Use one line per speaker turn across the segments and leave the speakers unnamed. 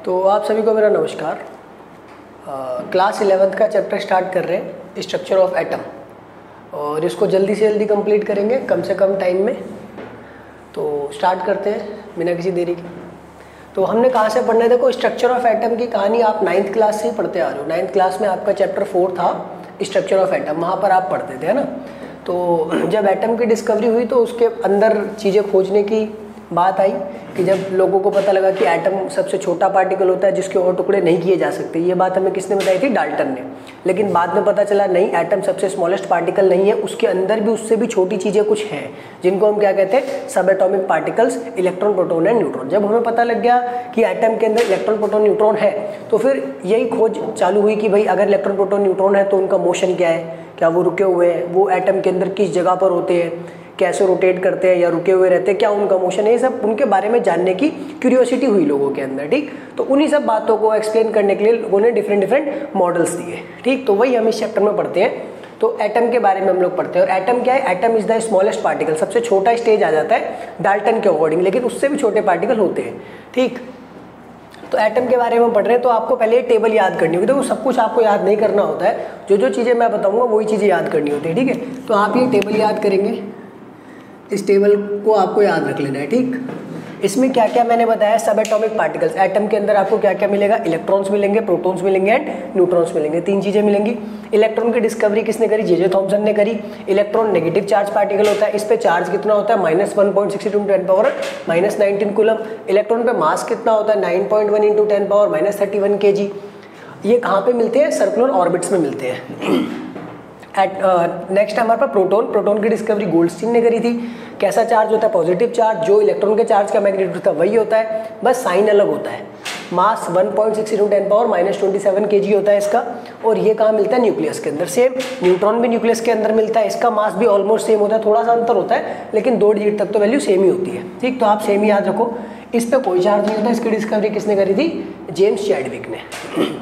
तो आप सभी को मेरा नमस्कार। क्लास 11th का चैप्टर स्टार्ट कर रहे हैं, स्ट्रक्चर ऑफ एटम, और इसको जल्दी से जल्दी कंप्लीट करेंगे कम से कम टाइम में। तो स्टार्ट करते हैं बिना किसी देरी के। तो हमने कहाँ से पढ़ना है? देखो, स्ट्रक्चर ऑफ एटम की कहानी आप 9th क्लास से ही पढ़ते आ रहे हो। 9th क्लास में आपका चैप्टर 4 था स्ट्रक्चर ऑफ एटम, वहाँ पर आप पढ़ते थे, है ना। तो जब एटम की डिस्कवरी हुई तो उसके अंदर चीज़ें खोजने की बात आई कि जब लोगों को पता लगा कि एटम सबसे छोटा पार्टिकल होता है जिसके और टुकड़े नहीं किए जा सकते। ये बात हमें किसने बताई थी? डाल्टन ने। लेकिन बाद में पता चला नहीं, एटम सबसे स्मॉलेस्ट पार्टिकल नहीं है, उसके अंदर भी उससे भी छोटी चीज़ें कुछ हैं जिनको हम क्या कहते हैं? सब atomic particles, electron, proton and neutron. जब हमें पता लग गया कि एटम के अंदर इलेक्ट्रॉन, प्रोटॉन, न्यूट्रॉन है तो फिर यही खोज चालू हुई कि भाई अगर इलेक्ट्रॉन, प्रोटॉन, न्यूट्रॉन है तो उनका मोशन क्या है, क्या वो रुके हुए हैं, वो एटम के अंदर किस जगह पर होते हैं, कैसे रोटेट करते हैं या रुके हुए रहते हैं, क्या उनका मोशन है, ये सब उनके बारे में जानने की क्यूरियोसिटी हुई लोगों के अंदर। ठीक, तो उन्हीं सब बातों को एक्सप्लेन करने के लिए लोगों ने डिफरेंट मॉडल्स दिए। ठीक, तो वही हम इस चैप्टर में पढ़ते हैं। तो एटम के बारे में हम लोग पढ़ते हैं। और एटम क्या है? Atom is the smallest particle, सबसे छोटा स्टेज आ जाता है डाल्टन के अकॉर्डिंग, लेकिन उससे भी छोटे पार्टिकल होते हैं। ठीक, तो एटम के बारे में पढ़ रहे हैं तो आपको पहले टेबल याद करनी होगी। देखो, सब कुछ आपको याद नहीं करना होता है, जो जो चीज़ें मैं बताऊंगा वही चीज़ें याद करनी होती है। ठीक है, तो आप ये टेबल याद करेंगे, इस टेबल को आपको याद रख लेना है। ठीक, इसमें क्या क्या मैंने बताया? सब एटॉमिक पार्टिकल्स। एटम के अंदर आपको क्या क्या मिलेगा? इलेक्ट्रॉन्स मिलेंगे, प्रोटॉन्स मिलेंगे एंड न्यूट्रॉन्स मिलेंगे। तीन चीज़ें मिलेंगी। इलेक्ट्रॉन की डिस्कवरी किसने करी? जे थॉमसन ने करी। इलेक्ट्रॉन नेगेटिव चार्ज पार्टिकल होता है, इस पे चार्ज कितना होता है? -1.62 × 10 -19 कूलम। इलेक्ट्रॉन पे मास कितना होता है? 9.1 × 10 -31 kg। ये कहाँ पे मिलते हैं? सर्कुलर ऑर्बिट्स में मिलते हैं। नेक्स्ट हमारे पास प्रोटॉन। प्रोटॉन की डिस्कवरी गोल्डस्टीन ने करी थी। कैसा चार्ज होता है? Positive charge. जो इलेक्ट्रॉन के चार्ज का मैग्नीट्यूड होता है वही होता है, बस साइन अलग होता है। मास 1.6 × 10 -27 kg होता है इसका। और ये कहाँ मिलता है? न्यूक्लियस के अंदर। सेम न्यूट्रॉन भी न्यूक्लियस के अंदर मिलता है, इसका मास भी ऑलमोस्ट सेम होता है, थोड़ा सा अंतर होता है लेकिन 2 डिजिट तक तो वैल्यू सेम ही होती है। ठीक, तो आप सेम ही याद रखो। इस पे कोई चार्ज नहीं होता। इसकी डिस्कवरी किसने करी थी? जेम्स चैडविक ने।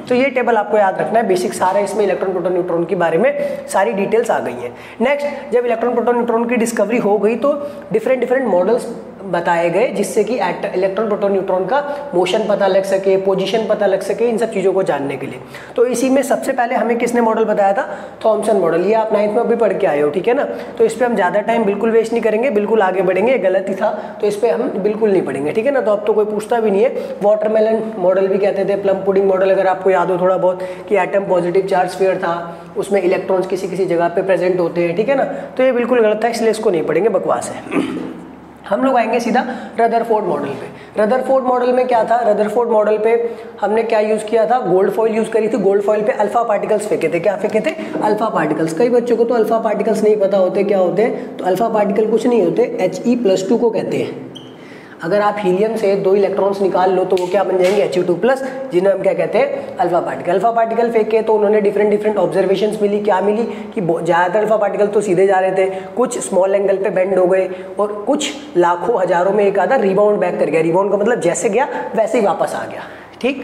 तो ये टेबल आपको याद रखना है, बेसिक सारा इसमें इलेक्ट्रॉन, प्रोटॉन, न्यूट्रॉन के बारे में सारी डिटेल्स आ गई है। नेक्स्ट, जब इलेक्ट्रॉन, प्रोटॉन, न्यूट्रॉन की डिस्कवरी हो गई तो डिफरेंट मॉडल्स बताए गए जिससे कि इलेक्ट्रॉन, प्रोटॉन, न्यूट्रॉन का मोशन पता लग सके, पोजीशन पता लग सके, इन सब चीज़ों को जानने के लिए। तो इसी में सबसे पहले हमें किसने मॉडल बताया था? Thompson model. ये आप 9th में भी पढ़ के आए हो, ठीक है ना। तो इस पर हम ज़्यादा टाइम बिल्कुल वेस्ट नहीं करेंगे, बिल्कुल आगे बढ़ेंगे। गलत ही था तो इस पर हम बिल्कुल नहीं पढ़ेंगे, ठीक है ना। तो अब तो कोई पूछता भी नहीं है। वाटरमेलन मॉडल भी कहते थे, प्लम पुडिंग मॉडल अगर आपको याद हो थोड़ा बहुत, कि एटम पॉजिटिव चार्ज स्फीयर था, उसमें इलेक्ट्रॉन्स किसी किसी जगह पे प्रेजेंट होते हैं, ठीक है ना। तो ये बिल्कुल गलत था, इसलिए इसको नहीं पढ़ेंगे, बकवास है। हम लोग आएंगे सीधा रदरफोर्ड मॉडल पे। रदरफोर्ड मॉडल में क्या था? रदरफोर्ड मॉडल पे हमने क्या यूज़ किया था? गोल्ड फॉइल यूज़ करी थी। गोल्ड फॉइल पे अल्फा पार्टिकल्स फेंके थे। क्या फेंके थे? Alpha particles. कई बच्चों को तो अल्फा पार्टिकल्स नहीं पता होते क्या होते हैं। तो अल्फा पार्टिकल कुछ नहीं होते, He+2 को कहते हैं। अगर आप हीलियम से 2 इलेक्ट्रॉन्स निकाल लो तो वो क्या बन जाएंगे? He2+, जिन्हें हम क्या कहते हैं? Alpha particle. अल्फा पार्टिकल फेंके तो उन्होंने डिफरेंट ऑब्जर्वेशंस मिली। क्या मिली? कि ज़्यादातर अल्फा पार्टिकल तो सीधे जा रहे थे, कुछ स्मॉल एंगल पे बेंड हो गए, और कुछ लाखों हजारों में एक आधा रिबाउंड बैक कर गया। रिबाउंड का मतलब जैसे गया वैसे ही वापस आ गया। ठीक,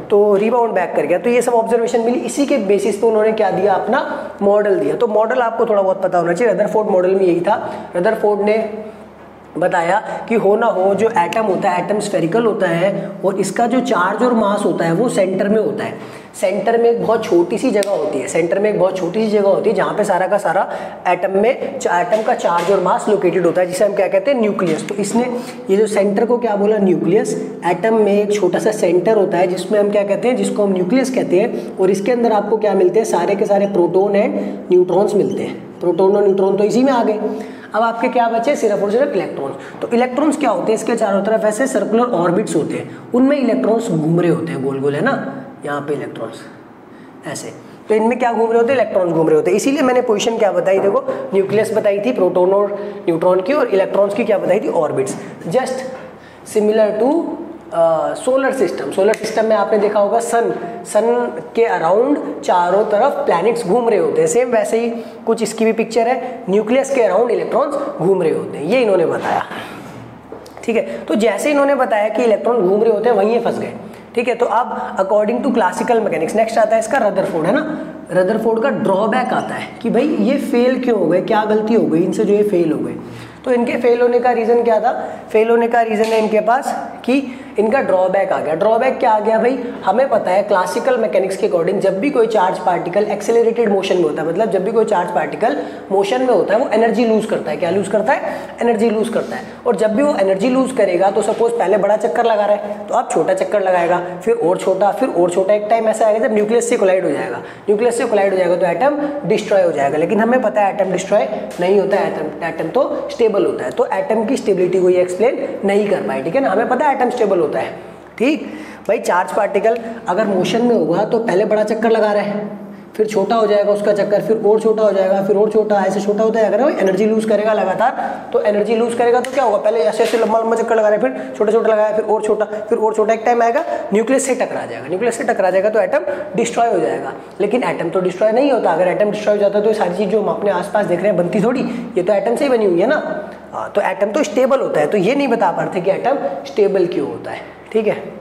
तो रिबाउंड बैक कर गया। तो ये सब ऑब्जर्वेशन मिली, इसी के बेसिस पे उन्होंने क्या दिया? अपना मॉडल दिया। तो मॉडल आपको थोड़ा बहुत पता होना चाहिए। रदरफोर्ड मॉडल में यही था। रदरफोर्ड ने बताया कि हो ना हो, जो एटम होता है, एटम स्फेरिकल होता है और इसका जो चार्ज और मास होता है वो सेंटर में होता है। सेंटर में एक बहुत छोटी सी जगह होती है, सेंटर में एक बहुत छोटी सी जगह होती है जहाँ पे सारा का सारा एटम का चार्ज और मास लोकेटेड होता है, जिसे हम क्या कहते हैं? न्यूक्लियस। तो इसने ये जो सेंटर को क्या बोला? न्यूक्लियस। एटम में एक छोटा सा सेंटर होता है जिसमें हम क्या कहते हैं? जिसको हम न्यूक्लियस कहते हैं। और इसके अंदर आपको क्या मिलते हैं? सारे के सारे प्रोटॉन एंड न्यूट्रॉन्स मिलते हैं। प्रोटॉन और न्यूट्रॉन तो इसी में आ गए। अब आपके क्या बचे? सिर्फ और सिर्फ इलेक्ट्रॉन्स। तो इलेक्ट्रॉन्स क्या होते हैं? इसके चारों तरफ ऐसे सर्कुलर ऑर्बिट्स होते हैं, उनमें इलेक्ट्रॉन्स घूम रहे होते हैं, गोल गोल, है ना। यहाँ पे इलेक्ट्रॉन्स ऐसे, तो इनमें क्या घूम रहे होते हैं? इलेक्ट्रॉन्स घूम रहे होते हैं। इसीलिए मैंने पोजीशन क्या बताई? देखो, न्यूक्लियस बताई थी प्रोटॉन और न्यूट्रॉन की, और इलेक्ट्रॉन्स की क्या बताई थी? Orbits. Just similar to solar system. Solar system में आपने देखा होगा सन के अराउंड चारों तरफ प्लैनेट्स घूम रहे होते हैं। सेम वैसे ही कुछ इसकी भी पिक्चर है, न्यूक्लियस के अराउंड इलेक्ट्रॉन्स घूम रहे होते हैं। ये इन्होंने बताया, ठीक है। तो जैसे इन्होंने बताया कि इलेक्ट्रॉन घूम रहे होते हैं, वहीं फंस गए, ठीक है। तो अब according to classical mechanics next आता है इसका रदरफोर्ड, है ना। रदरफोर्ड का ड्रॉबैक आता है कि भाई ये फेल क्यों हो गए, क्या गलती हो गई इनसे जो ये फेल हो गए। तो इनके फेल होने का रीज़न क्या था? फेल होने का रीज़न है इनके पास कि इनका ड्रॉबैक आ गया। ड्रॉबैक क्या आ गया भाई, हमें पता है क्लासिकल मैकेनिक्स के अकॉर्डिंग जब भी कोई चार्ज पार्टिकल एक्सेलरेटेड मोशन में होता है, मतलब जब भी कोई चार्ज पार्टिकल मोशन में होता है वो एनर्जी लूज करता है। क्या लूज करता है? एनर्जी लूज करता है। और जब भी वो एनर्जी लूज करेगा तो सपोज पहले बड़ा चक्कर लगा रहा है तो अब छोटा चक्कर लगाएगा, फिर और छोटा, फिर और छोटा। एक टाइम ऐसा आएगा जब न्यूक्लियस से कोलाइड हो जाएगा। न्यूक्लियस से कोलाइड हो जाएगा तो एटम डिस्ट्रॉय हो जाएगा। लेकिन हमें पता है एटम डिस्ट्रॉय नहीं होता है, एटम तो स्टेबल होता है। तो एटम की स्टेबिलिटी को ये एक्सप्लेन नहीं कर पाए, ठीक है ना। हमें पता है एटम स्टेबल होता है, ठीक भाई। चार्ज पार्टिकल अगर मोशन में होगा तो पहले बड़ा चक्कर लगा रहा है, फिर छोटा हो जाएगा उसका चक्कर, फिर और छोटा हो जाएगा, फिर और छोटा, ऐसे छोटा होता जाएगा ना। एनर्जी लूज करेगा लगातार, तो एनर्जी लूज करेगा तो क्या होगा, पहले ऐसे ऐसे लंबा लंबा चक्कर लगा रहा है, फिर छोटा छोटा लगाया, फिर और छोटा, फिर और छोटा। एक टाइम आएगा न्यूक्लियस से टकरा जाएगा। न्यूक्लियस से टकरा जाएगा तो एटम डिस्ट्रॉय हो जाएगा। लेकिन एटम तो डिस्ट्रॉय नहीं होता। अगर एटम डिस्ट्रॉय हो जाता तो ये सारी चीज़ जो हम अपने आसपास देख रहे हैं बनती थोड़ी, ये तो एटम से ही बनी हुई है ना। तो एटम तो स्टेबल होता है। तो ये नहीं बता पाते कि एटम स्टेबल क्यों होता है, ठीक है।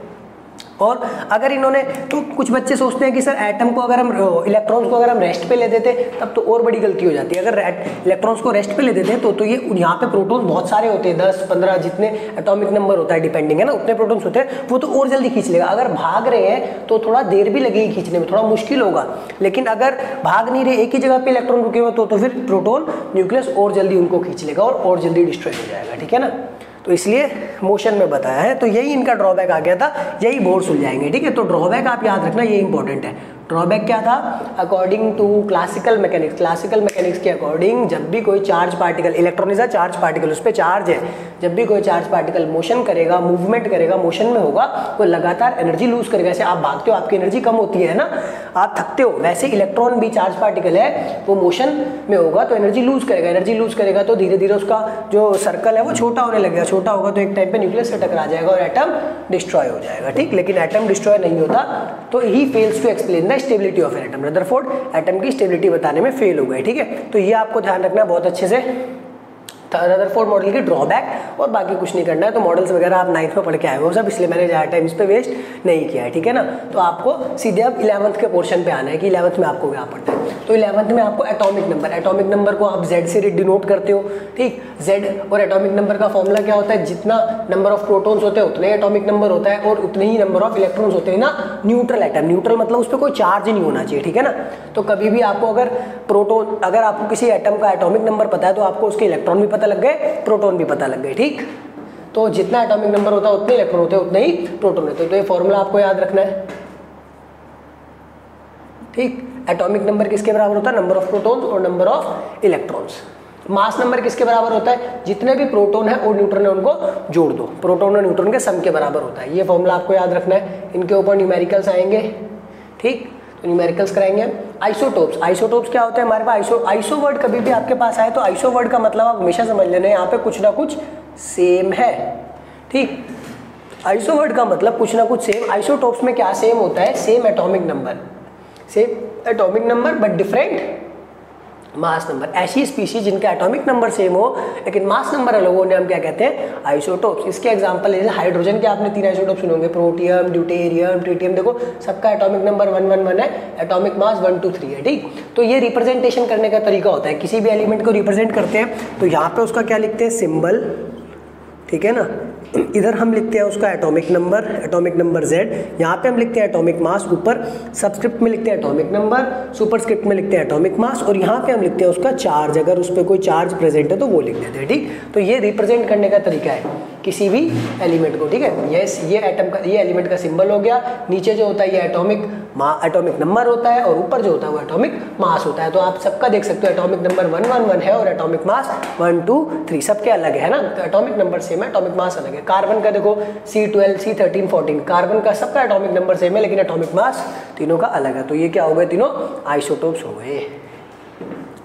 और अगर इन्होंने, तो कुछ बच्चे सोचते हैं कि सर एटम को अगर हम इलेक्ट्रॉन्स को अगर हम रेस्ट पे ले देते तब तो और बड़ी गलती हो जाती है। अगर इलेक्ट्रॉन्स को रेस्ट पे ले देते तो ये यहाँ पे प्रोटॉन बहुत सारे होते हैं, 10 15 जितने एटॉमिक नंबर होता है डिपेंडिंग है ना, उतने प्रोटॉन्स होते हैं, वो तो और जल्दी खींच लेगा। अगर भाग रहे हैं तो थोड़ा देर भी लगेगी खींचने में, थोड़ा मुश्किल होगा। लेकिन अगर भाग नहीं रहे, एक ही जगह पे इलेक्ट्रॉन रुके हुए तो फिर प्रोटॉन न्यूक्लियस और जल्दी उनको खींच लेगा और जल्दी डिस्ट्रॉय हो जाएगा, ठीक है ना। तो इसलिए मोशन में बताया है। तो यही इनका ड्रॉबैक आ गया था, यही बोर्ड सुलझाएंगे, ठीक है। तो ड्रॉबैक आप याद रखना, ये इंपॉर्टेंट है। ड्रॉबैक क्या था? अकॉर्डिंग टू क्लासिकल मैकेनिक्स के अकॉर्डिंग जब भी कोई charge particle, electron is a charge particle, उस पर चार्ज है, जब भी कोई चार्ज पार्टिकल मोशन करेगा, मूवमेंट करेगा, मोशन में होगा, वो लगातार एनर्जी लूज करेगा। जैसे आप भागते हो आपकी एनर्जी कम होती है ना, आप थकते हो, वैसे इलेक्ट्रॉन भी चार्ज पार्टिकल है, वो मोशन में होगा तो एनर्जी लूज करेगा। एनर्जी लूज करेगा तो धीरे धीरे उसका जो सर्कल है वो छोटा होने लगेगा। छोटा होगा तो एक टाइम पे न्यूक्लियस से टकरा जाएगा और एटम डिस्ट्रॉय हो जाएगा, ठीक। लेकिन एटम डिस्ट्रॉय नहीं होता, तो ही fails to explain the stability of an atom. Rutherford atom की स्टेबिलिटी बताने में फेल हो गए, ठीक है। तो ये आपको ध्यान रखना बहुत अच्छे से। रदरफोर्ड मॉडल की ड्रॉबैक, और बाकी कुछ नहीं करना है। तो मॉडल्स वगैरह आप 9th में पढ़ के आए हो सब, इसलिए मैंने ज़्यादा टाइम इस पे वेस्ट नहीं किया है, ठीक है ना। तो आपको सीधे अब 11th के पोर्शन पे आना है कि 11th में आपको क्या पढ़ना है। तो 11th में आपको एटॉमिक नंबर को आप Z से डिनोट करते हो, ठीक। Z और एटॉमिक नंबर का फॉर्मूला क्या होता है? जितना नंबर ऑफ प्रोटॉन्स होते हैं उतने एटॉमिक नंबर होता है और उतने ही नंबर ऑफ इलेक्ट्रॉन्स होते हैं ना न्यूट्रल एटम। न्यूट्रल मतलब उस पर कोई चार्ज ही नहीं होना चाहिए, ठीक है ना। तो कभी भी आपको अगर आपको किसी एटम का एटॉमिक नंबर पता है तो आपको उसके इलेक्ट्रॉन भी पता लग गए, प्रोटॉन भी पता लग गए, ठीक। तो जितना एटॉमिक नंबर होता है उतने इलेक्ट्रॉन होते हैं, उतने ही प्रोटॉन होते हैं। तो ये फॉर्मूला आपको याद रखना है, ठीक। एटॉमिक नंबर किसके बराबर होता है? नंबर ऑफ प्रोटॉन्स और number of electrons. Mass number किसके बराबर होता है? जितने भी प्रोटॉन है और न्यूट्रॉन है उनको जोड़ दो, प्रोटॉन और न्यूट्रॉन के सम के बराबर होता है। ये फॉर्मूला आपको याद रखना है। इनके ऊपर न्यूमेरिकल्स आएंगे, ठीक। तो न्यूमेरिकल्स कराएंगे। आइसोटोप्स क्या होता है हमारे पास? आइसो वर्ड कभी भी आपके पास आए तो आइसो वर्ड का मतलब आप हमेशा समझ लेना, यहाँ पे कुछ ना कुछ सेम है, ठीक। आइसो वर्ड का मतलब कुछ ना कुछ सेम। आइसोटोप्स में क्या सेम होता है? Same atomic number but different mass number. ऐसी स्पीशीज जिनका एटॉमिक नंबर सेम हो लेकिन मास नंबर अलग हो, हम क्या कहते हैं? आइसोटोप्स। इसके एग्जांपल जैसे हाइड्रोजन के आपने 3 आइसोटोप्स सुने होंगे, प्रोटियम, ड्यूटेरियम, ट्रिटियम। देखो सबका एटॉमिक नंबर 111 है, एटॉमिक मास 123 है, ठीक। तो ये रिप्रेजेंटेशन करने का तरीका होता है। किसी भी एलिमेंट को रिप्रेजेंट करते हैं तो यहाँ पे उसका क्या लिखते हैं? सिंबल, ठीक है ना। इधर हम लिखते हैं उसका एटॉमिक नंबर Z, यहाँ पे हम लिखते हैं एटॉमिक मास, ऊपर सबस्क्रिप्ट में लिखते हैं एटॉमिक नंबर, सुपरस्क्रिप्ट में लिखते हैं एटॉमिक मास, और यहाँ पे हम लिखते हैं उसका चार्ज। अगर उस पर कोई चार्ज प्रेजेंट है तो वो लिख देते हैं, ठीक। तो ये रिप्रेजेंट करने का तरीका है किसी भी एलिमेंट को, ठीक है। ये एलिमेंट का सिंबल हो गया, नीचे जो होता है ये एटॉमिक नंबर होता है और ऊपर जो होता है वो एटॉमिक मास होता है। तो आप सबका देख सकते हो एटॉमिक नंबर 111 है और एटॉमिक मास 123, सबके अलग है ना। तो एटॉमिक नंबर सेम है, एटॉमिक मास अलग है। कार्बन का देखो C12, C13, 14, कार्बन का सबका एटॉमिक नंबर सेम है लेकिन एटॉमिक मास तीनों का अलग है। तो ये क्या हो गए? तीनों आइसोटोप्स हो गए,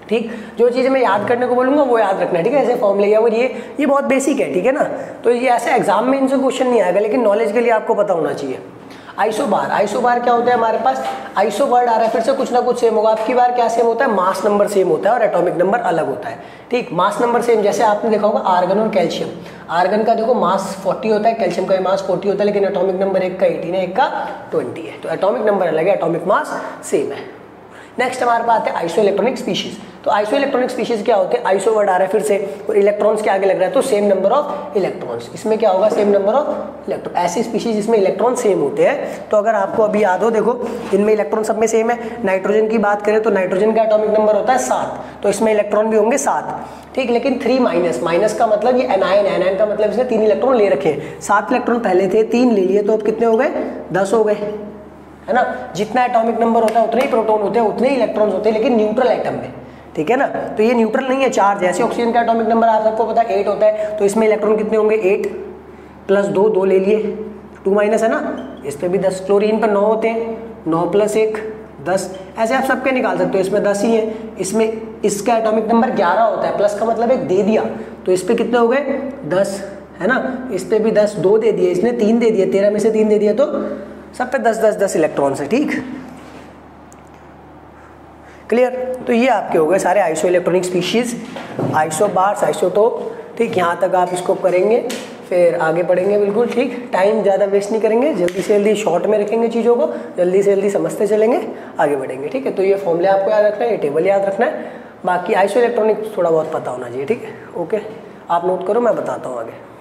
ठीक। जो चीज़ें मैं याद करने को बोलूँगा वो याद रखना है, ठीक है। ऐसे फॉर्मूले या वो ये बहुत बेसिक है, ठीक है ना। तो ये ऐसे एग्जाम में इनसे क्वेश्चन नहीं आएगा लेकिन नॉलेज के लिए आपको पता होना चाहिए। आइसोबार क्या होता है हमारे पास? आइसो वर्ड आ रहा है, फिर से कुछ ना कुछ सेम होगा। आपकी बार क्या सेम होता है? मास नंबर सेम होता है और एटॉमिक नंबर अलग होता है, ठीक। मास नंबर सेम, जैसे आपने देखा होगा आर्गन और कैल्शियम। आर्गन का देखो मास 40 होता है, कैल्शियम का मास 40 होता है, लेकिन एटॉमिक नंबर एक का 18 है, एक का 20 है। तो एटॉमिक नंबर अलग है, एटॉमिक मास सेम है। नेक्स्ट हमारे पास आते हैं आइसो इलेक्ट्रॉनिक स्पीशीज। तो आइसो इलेक्ट्रॉनिक स्पीशीज क्या होते हैं, आइसो वर्ड आ रहा है फिर से, और इलेक्ट्रॉन्स के आगे लग रहा है तो सेम नंबर ऑफ इलेक्ट्रॉन्स, इसमें क्या होगा सेम नंबर ऑफ इलेक्ट्रॉन। ऐसी स्पीशीज जिसमें इलेक्ट्रॉन सेम होते हैं। तो अगर आपको अभी याद हो, देखो इनमें इलेक्ट्रॉन सब में सेम है। नाइट्रोजन की बात करें तो नाइट्रोजन का एटॉमिक नंबर होता है 7, तो इसमें इलेक्ट्रॉन भी होंगे 7, ठीक। लेकिन 3 माइनस, माइनस का मतलब ये एनायन, एनायन का मतलब इसने 3 इलेक्ट्रॉन ले रखे हैं। 7 इलेक्ट्रॉन पहले थे, 3 ले लिए, तो अब कितने हो गए, 10 हो गए, है ना। जितना एटॉमिक नंबर होता है उतने ही प्रोटॉन होते हैं, उतने ही इलेक्ट्रॉन्स होते हैं, लेकिन न्यूट्रल एटम में, ठीक है ना। तो ये न्यूट्रल नहीं है, चार्ज है। जैसे ऑक्सीजन का एटॉमिक नंबर आप सबको पता है 8 होता है, तो इसमें इलेक्ट्रॉन कितने होंगे, 8 प्लस 2, 2 ले लिए, 2 माइनस है ना, इस पर भी 10। क्लोरीन पर 9 होते हैं, 9 प्लस 1 10, ऐसे आप सबके निकाल सकते हो। इसमें 10 ही है, इसमें इसका एटॉमिक नंबर 11 होता है, प्लस का मतलब एक दे दिया, तो इस पर कितने हो गए 10, है ना। इस पर भी 10, 2 दे दिए, इसने 3 दे दिए, 13 में से 3 दे दिया, तो सब पे 10 10 10 इलेक्ट्रॉन्स है, ठीक, क्लियर। तो ये आपके हो गए सारे iso electronic species, isobars, isotope, ठीक। यहाँ तक आप इसको करेंगे, फिर आगे बढ़ेंगे, बिल्कुल ठीक। टाइम ज़्यादा वेस्ट नहीं करेंगे, जल्दी से जल्दी शॉर्ट में रखेंगे चीज़ों को, जल्दी से जल्दी समझते चलेंगे, आगे बढ़ेंगे, ठीक है। तो ये फॉर्मूले आपको याद रखना है, ये टेबल याद रखना है, बाकी आइसो इलेक्ट्रॉनिक थोड़ा बहुत पता होना चाहिए, ठीक है। ओके, आप नोट करो, मैं बताता हूँ आगे।